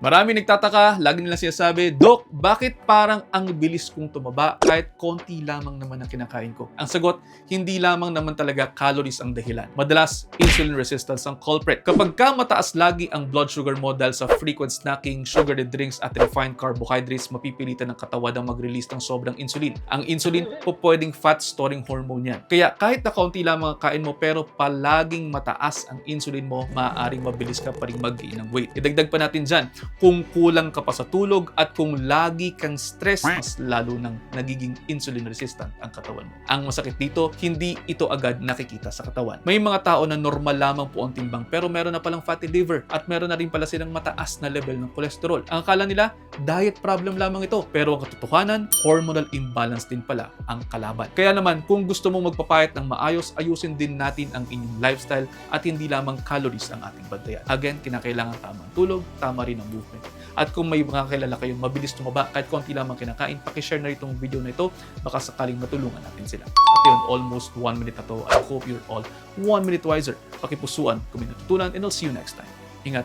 Marami nagtataka, lagi nilang sinasabi, Dok, bakit parang ang bilis kong tumaba kahit konti lamang naman ang kinakain ko? Ang sagot, hindi lamang naman talaga calories ang dahilan. Madalas, insulin resistance ang culprit. Kapag ka mataas lagi ang blood sugar mo dahil sa frequent snacking, sugared drinks at refined carbohydrates, mapipilitan ng katawan ang mag-release ng sobrang insulin. Ang insulin po pwedeng fat-storing hormone yan. Kaya kahit na kaunti lamang ang kain mo pero palaging mataas ang insulin mo, maaaring mabilis ka pa rin mag-gain ng weight. Idagdag pa natin dyan, kung kulang ka pa sa tulog at kung lagi kang stress, mas lalo nang nagiging insulin resistant ang katawan mo. Ang masakit dito, hindi ito agad nakikita sa katawan. May mga tao na normal lamang po ang timbang pero meron na palang fatty liver at meron na rin pala silang mataas na level ng cholesterol. Ang akala nila, diet problem lamang ito. Pero ang katotohanan, hormonal imbalance din pala ang kalaban. Kaya naman, kung gusto mong magpapayat ng maayos, ayusin din natin ang inyong lifestyle at hindi lamang calories ang ating bantayan. Again, kinakailangan tamang tulog, tama rin ang movement. At kung may mga kilala kayong mabilis tumaba kahit konti lamang kinakain, pakishare na itong video na ito, baka sakaling matulungan natin sila. At yun, almost 1 minute na to. I hope you're all 1 minute wiser. Pakipusuan kung may natutunan and I'll see you next time. Ingat!